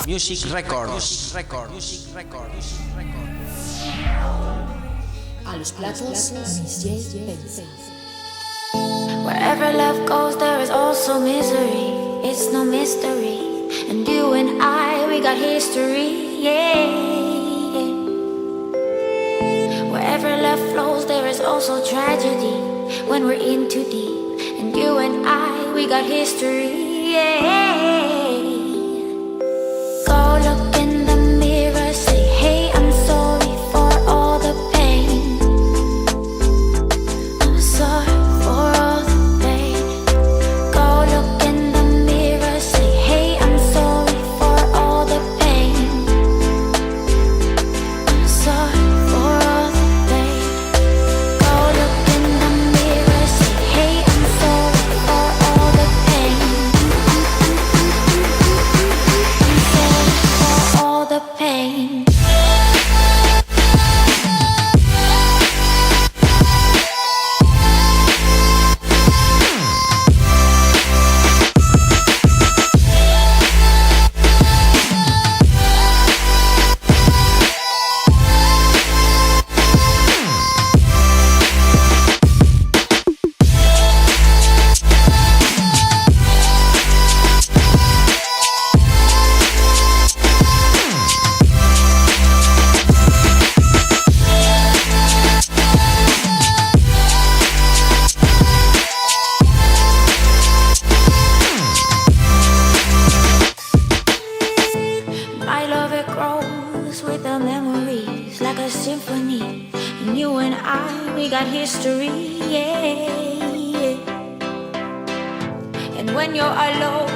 Music Records. A los platos, Miss J. Benz. Wherever love goes, there is also misery. It's no mystery. And you and I, we got history, yeah. Wherever love flows, there is also tragedy. When we're in too deep. And you and I, we got history, yeah. Go look in the mirror, say, hey, I'm sorry for all the pain. I'm sorry for all the pain. Go look in the mirror, say, hey, I'm sorry for all the pain. I'm sorry for all the pain. Go look in the mirror, say, hey, I'm sorry for all the pain. I'm sorry for all the pain. My love, it grows with the memories like a symphony. And you and I, we got history, yeah. And when you're alone,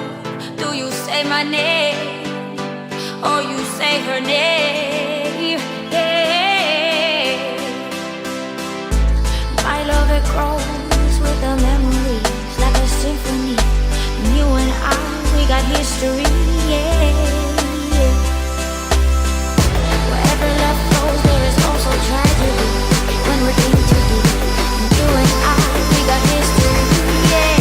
do you say my name or you say her name? Yeah. My love, it grows with the memories like a symphony. And you and I, we got history, yeah. Wherever love flows, there is also tragedy. When we're in too deep, and you and I, we got history, yeah.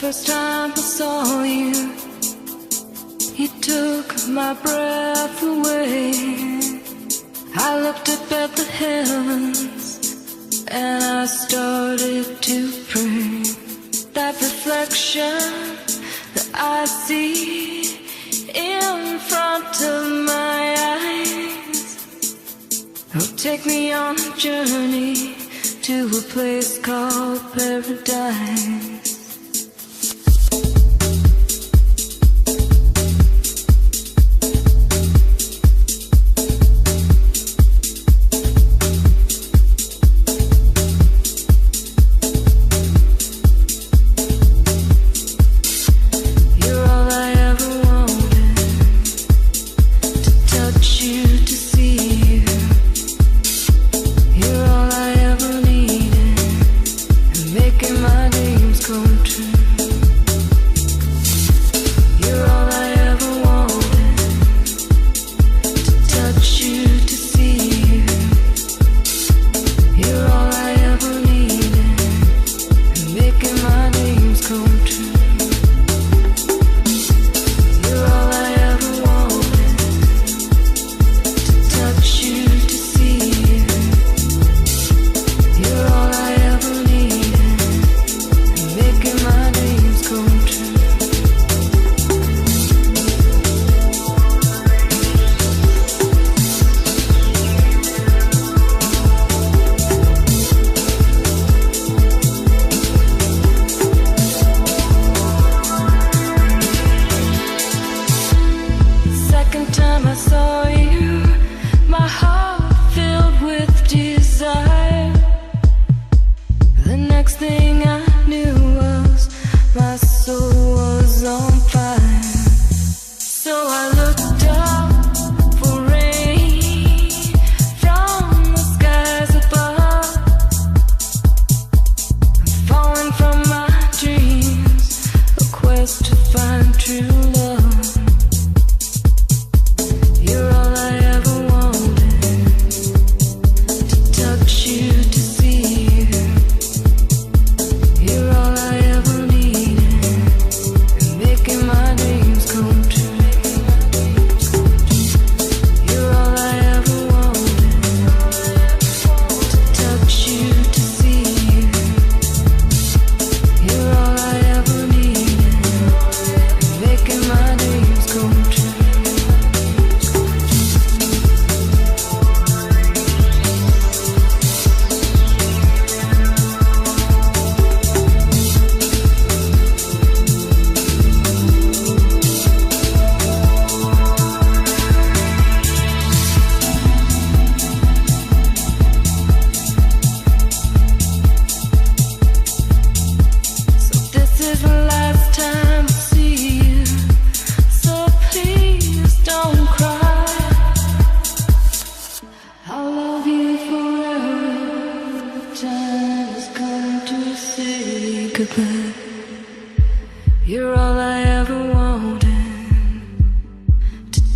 First time I saw you, you took my breath away. I looked up at the heavens and I started to pray. That reflection that I see in front of my eyes, oh, take me on a journey to a place called paradise.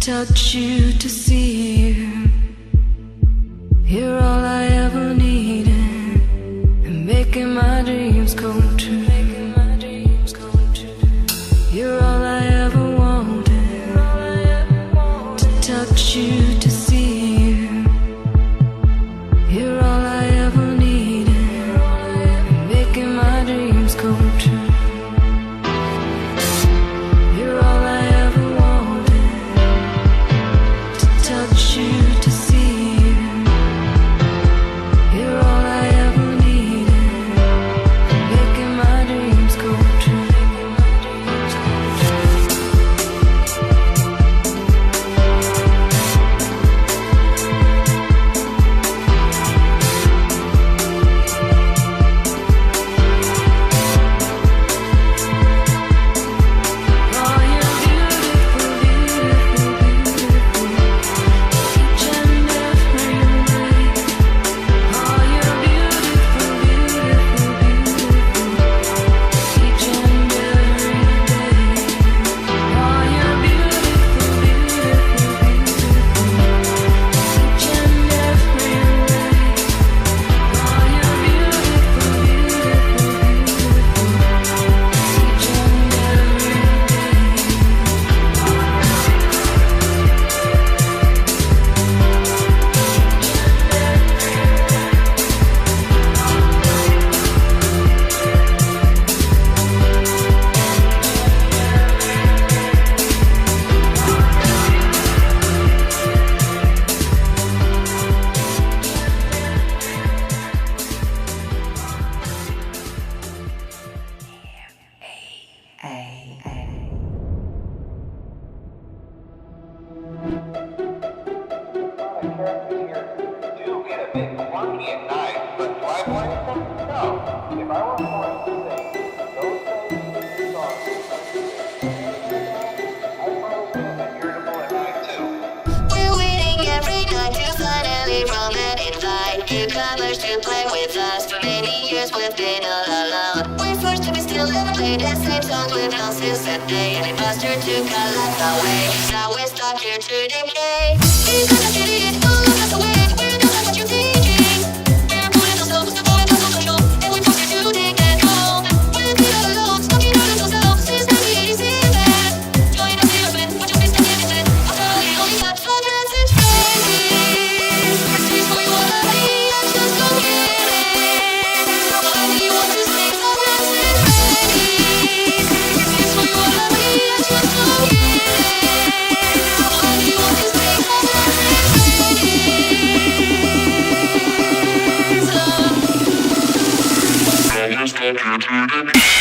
touch you, to see you. You're all I ever needed, and making my dreams come true. You're all I ever wanted, to touch you, to see you. You're all I ever needed, and making my dreams come true. You're all I ever wanted, to touch you. We're waiting every night to finally from an invite. Newcomers to play with us. For many years we've been all alone. We're forced to be still and play the same songs we've known since that day. And imposter took our life away. Now we're stuck here to decay. It's not a it, all of us away. We're not what you're thinking. We're pulling ourselves, we're pulling ourselves control. And we're forced to take that home. We're all alone, stuck in our little selves since 1987. Join us here, man. Put your face down in it. After we only got 12 minutes and days. This is what we want to be. I just don't get it. Why do you want to stay so nice and days? This is what we want to be. I just don't get it. Why do you want to stay so nice and days? I just got you to the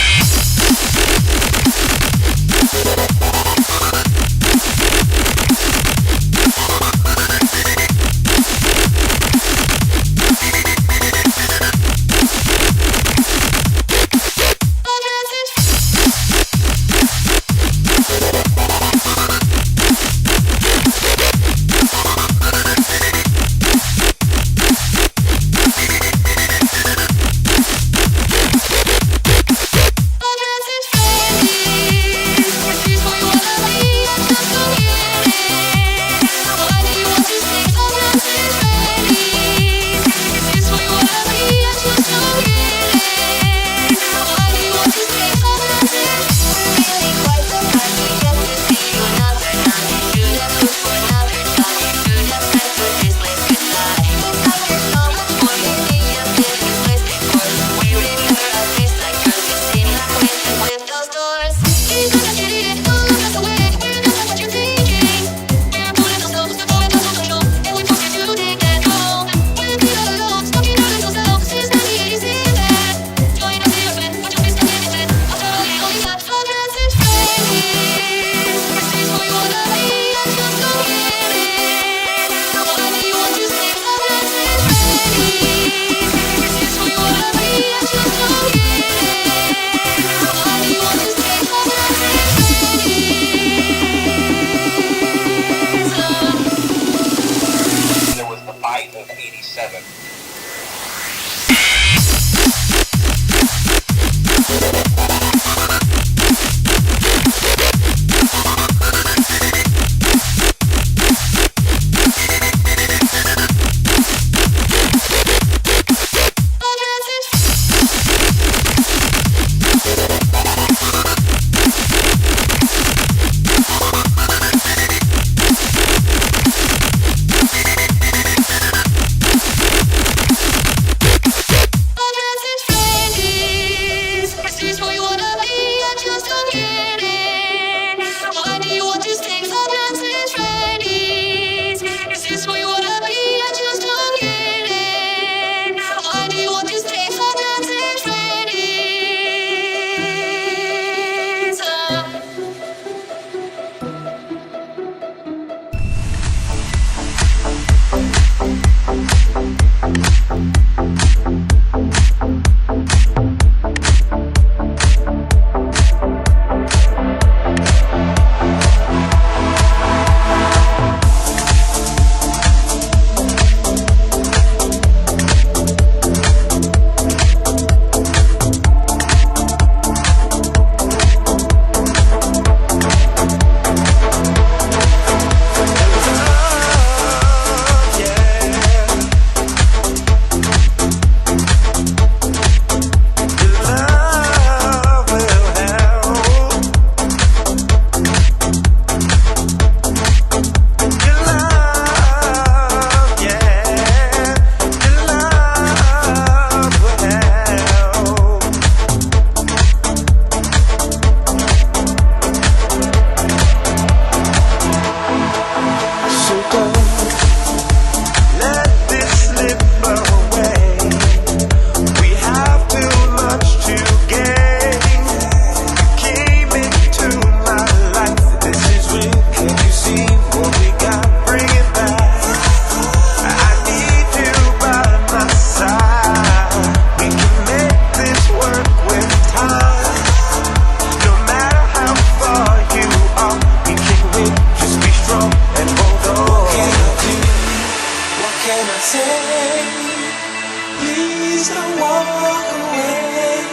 please don't walk away.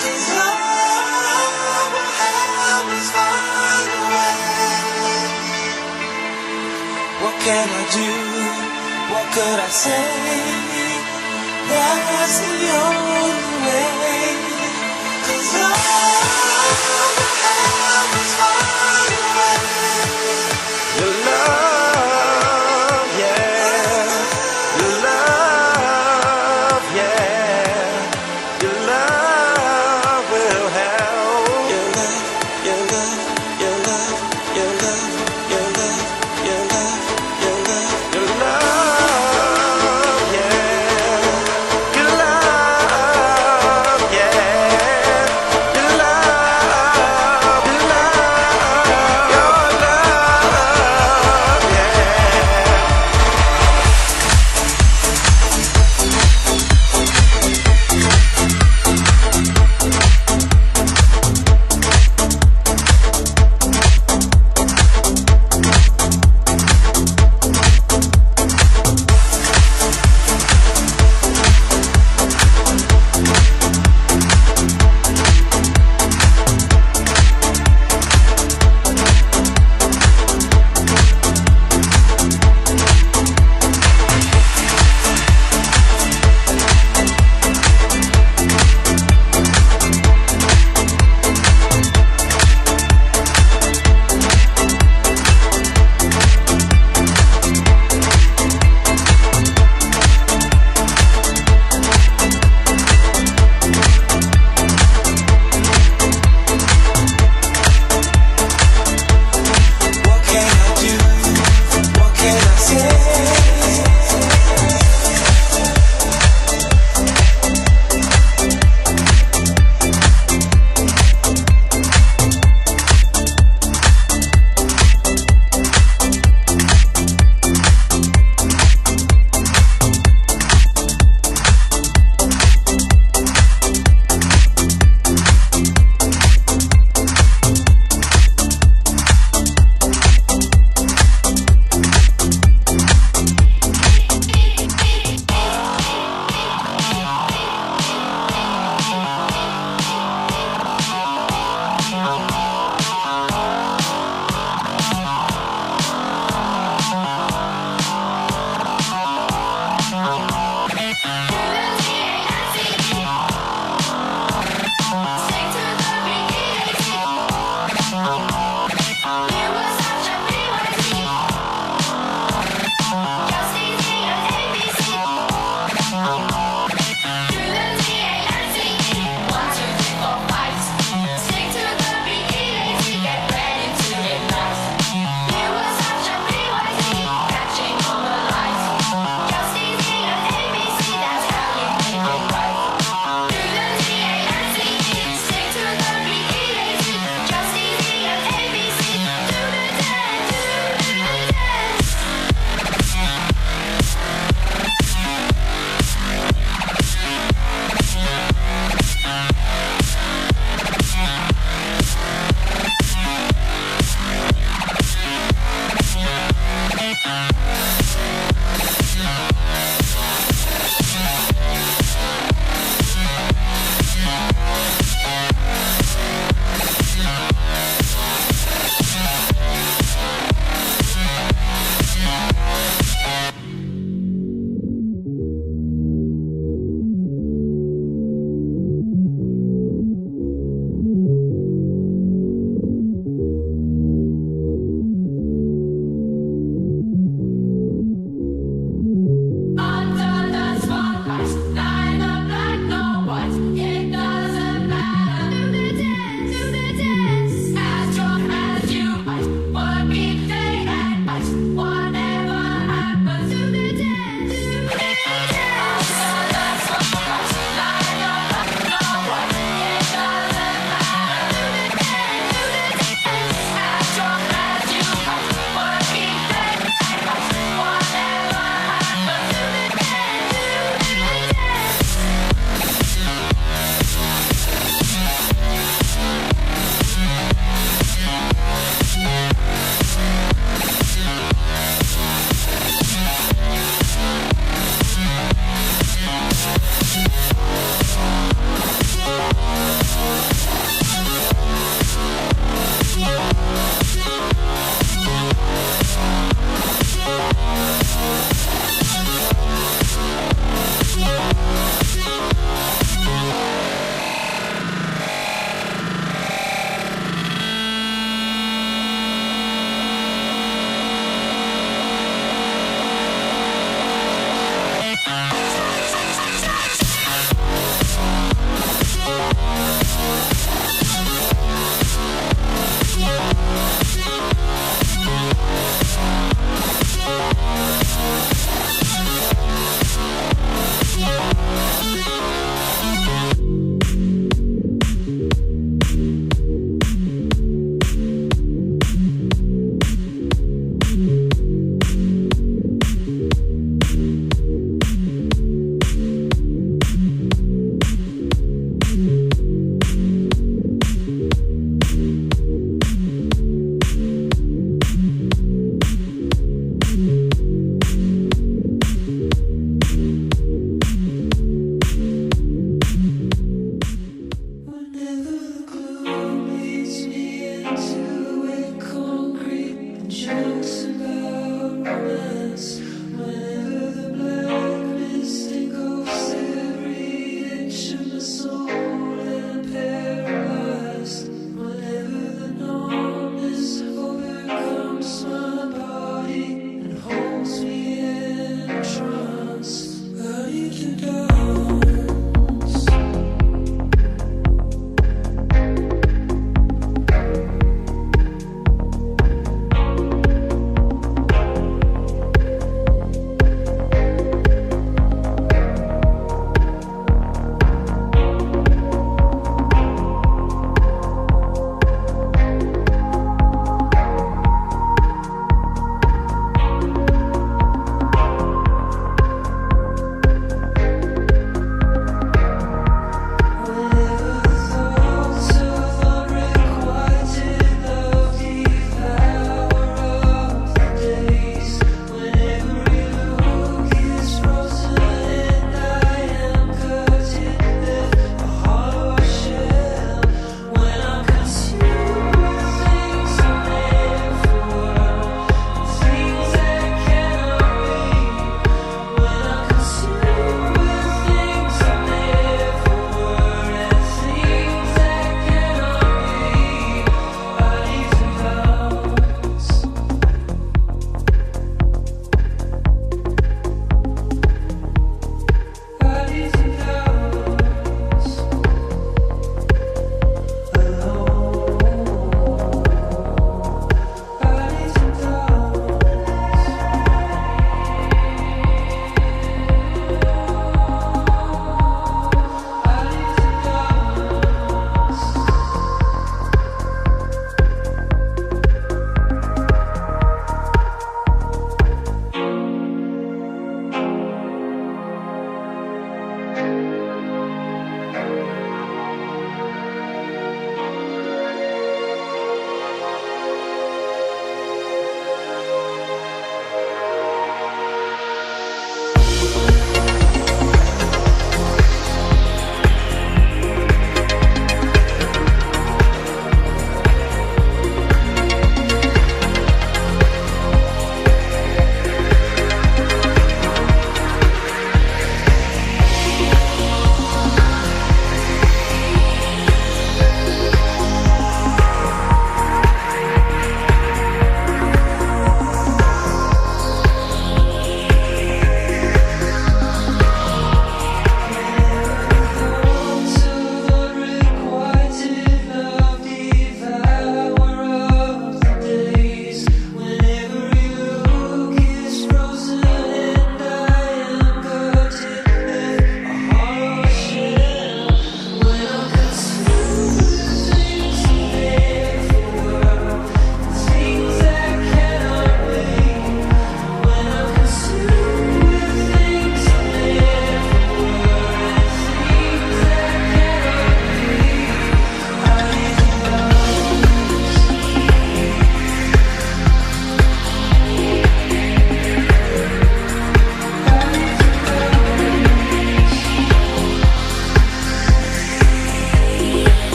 'Cause all will help us find a way. What can I do? What could I say? That's the only way. 'Cause all will help us find a way. Your love, yeah. Your love, yeah. Your love will help. Your love, your love, your love, your love, your love, your love, your love, your love, yeah. Your love, yeah. Your love.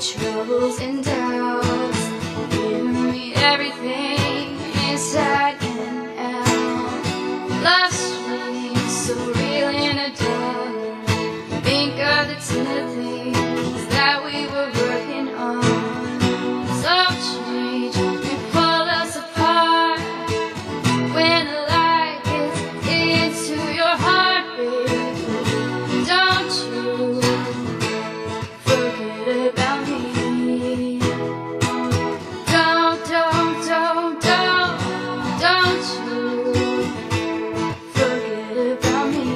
troubles and doubts. Give me everything inside and out. Love streams so real in a dark. Think of the tender things that we were working on. So change and pull us apart. When the light gets into your heart, baby, don't you forget about me. Don't you forget about me.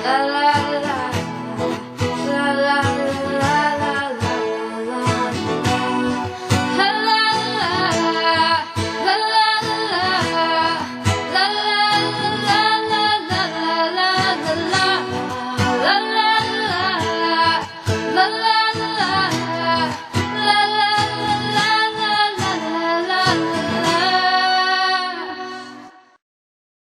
La la